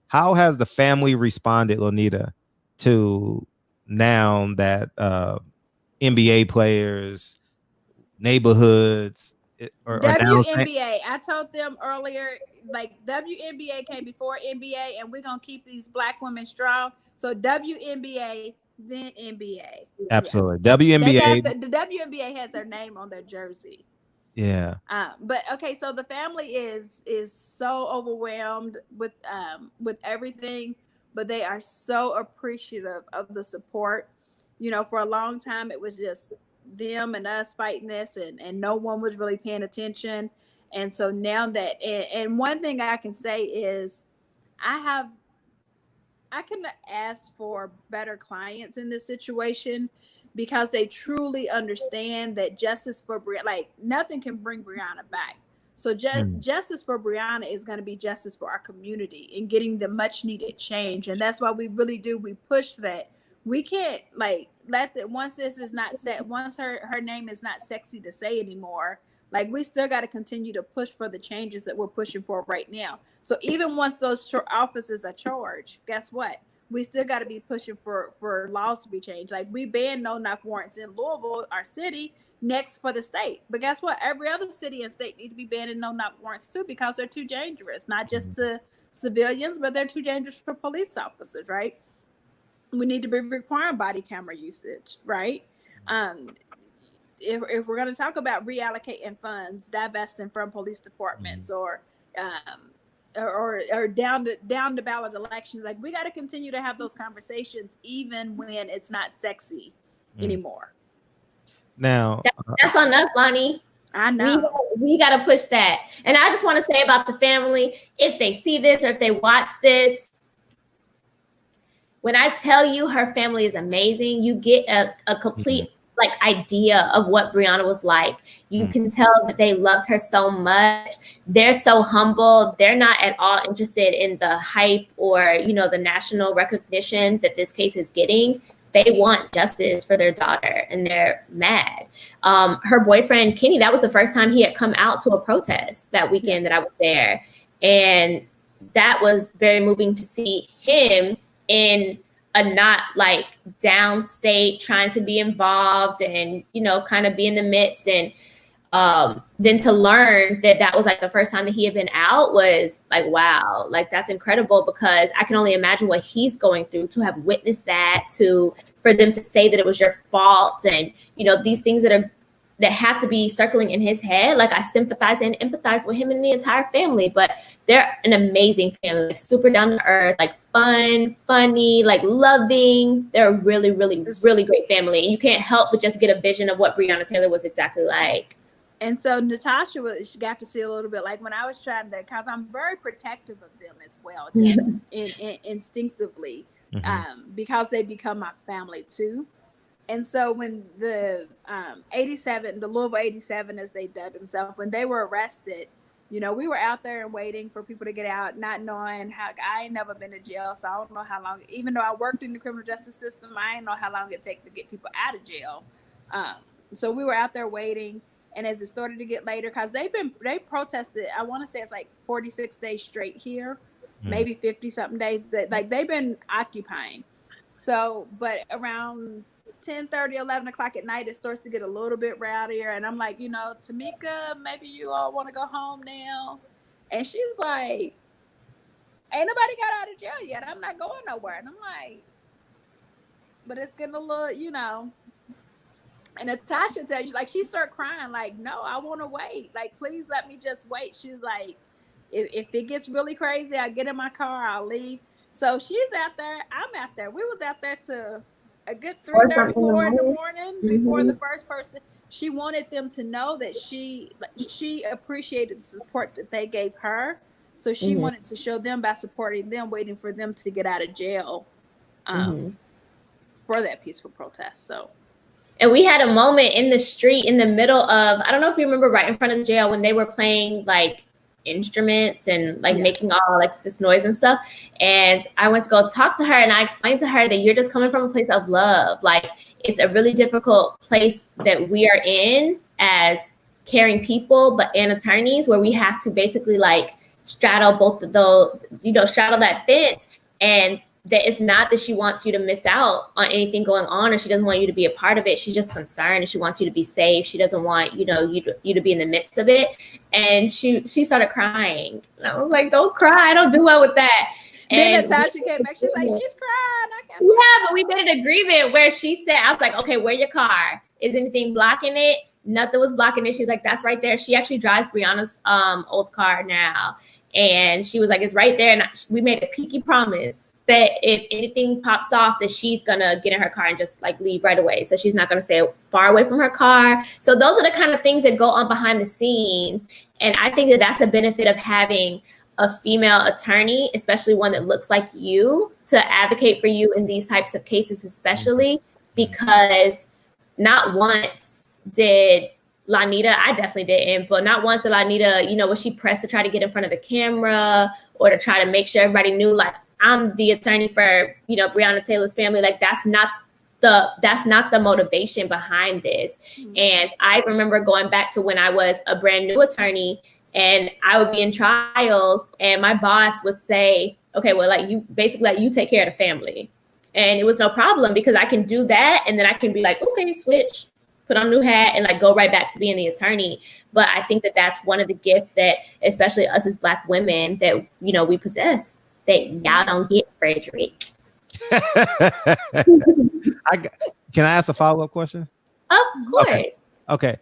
How has the family responded, Lonita, to now that NBA players, neighborhoods, are now WNBA. I told them earlier, like WNBA came before NBA, and we're gonna keep these black women strong. So WNBA, then NBA. absolutely They WNBA? got the WNBA has their name on their jersey. Yeah. But okay, so the family is so overwhelmed with everything, but they are so appreciative of the support. You know, for a long time it was just them and us fighting this, and no one was really paying attention. And so now that, and one thing I can say is I have I can ask for better clients in this situation because they truly understand that justice for Breonna, like nothing can bring Breonna back. So justice for Breonna is going to be justice for our community and getting the much needed change. And that's why we really do. We push that. We can't like let the once this is not set. Once her name is not sexy to say anymore. Like we still got to continue to push for the changes that we're pushing for right now. So even once those offices are charged, guess what? We still got to be pushing for laws to be changed. Like we banned no-knock warrants in Louisville, our city, next for the state. But guess what? Every other city and state need to be banning no-knock warrants too because they're too dangerous, not just to civilians, but they're too dangerous for police officers, right? We need to be requiring body camera usage, right? If we're going to talk about reallocating funds, divesting from police departments, or down the ballot elections, like we got to continue to have those conversations even when it's not sexy anymore. Now that's on us, Lonnie. I know we got to push that. And I just want to say about the family, if they see this or if they watch this, when I tell you her family is amazing, you get a complete like idea of what Breonna was like. You can tell that they loved her so much. They're so humble. They're not at all interested in the hype or, you know, the national recognition that this case is getting. They want justice for their daughter and they're mad. Her boyfriend, Kenny, that was the first time he had come out to a protest that weekend that I was there. And that was very moving to see him in a not like downstate trying to be involved and, you know, kind of be in the midst. And then to learn that that was like the first time that he had been out was like, wow, like that's incredible, because I can only imagine what he's going through to have witnessed that, for them to say that it was your fault. And, you know, these things that have to be circling in his head. Like I sympathize and empathize with him and the entire family, but they're an amazing family, like super down to earth, like fun, funny, like loving. They're a really, really, really great family. And you can't help but just get a vision of what Breonna Taylor was exactly like. And so Natasha she got to see a little bit, like when I was trying to, because I'm very protective of them as well, just instinctively, because they become my family too. And so when the 87, the Louisville 87, as they dubbed themselves, when they were arrested, you know, we were out there and waiting for people to get out, not knowing how, I ain't never been to jail, so I don't know how long, even though I worked in the criminal justice system, I ain't know how long it take to get people out of jail. So we were out there waiting, and as it started to get later, because they protested, I want to say it's like 46 days straight here, maybe 50 something days, like they've been occupying. So, but around 10:30, 11 o'clock at night, it starts to get a little bit rowdier. And I'm like, you know, Tamika, maybe you all want to go home now. And she's like, ain't nobody got out of jail yet. I'm not going nowhere. And I'm like, but it's getting a little, you know. And Natasha tells you, like, she started crying, like, no, I want to wait. Like, please let me just wait. She's like, if it gets really crazy, I get in my car, I'll leave. So she's out there. I'm out there. We was out there to a good 3:34 in the morning before the first person. She wanted them to know that she appreciated the support that they gave her. So she wanted to show them by supporting them, waiting for them to get out of jail for that peaceful protest. So. And we had a moment in the street in the middle of, I don't know if you remember, right in front of the jail when they were playing like instruments and like making all like this noise and stuff. And I went to go talk to her, and I explained to her that you're just coming from a place of love. Like, it's a really difficult place that we are in as caring people, and attorneys, where we have to basically like straddle both of those, straddle that fence. And that it's not that she wants you to miss out on anything going on, or she doesn't want you to be a part of it. She's just concerned, and she wants you to be safe. She doesn't want, you to be in the midst of it. And she started crying. And I was like, don't cry. I don't do well with that. Then Natasha came back. She's like, she's crying. I can't. Yeah, but we made an agreement where she said, I was like, okay, where your car? Is anything blocking it? Nothing was blocking it. She's like, that's right there. She actually drives Breonna's old car now. And she was like, it's right there. And we made a pinky promise that if anything pops off, that she's gonna get in her car and just like leave right away. So she's not gonna stay far away from her car. So those are the kind of things that go on behind the scenes. And I think that that's a benefit of having a female attorney, especially one that looks like you, to advocate for you in these types of cases, especially because not once did Lanita, I definitely didn't, but not once did Lanita, was she pressed to try to get in front of the camera or to try to make sure everybody knew, like, I'm the attorney for, Breonna Taylor's family. Like, that's not the motivation behind this. Mm-hmm. And I remember going back to when I was a brand new attorney and I would be in trials and my boss would say, okay, well, like, you take care of the family. And it was no problem because I can do that. And then I can be like, okay, switch, put on a new hat and like go right back to being the attorney. But I think that that's one of the gifts that, especially us as Black women, that, we possess, that y'all don't get, Frederick. Can I ask a follow-up question? Of course. Okay.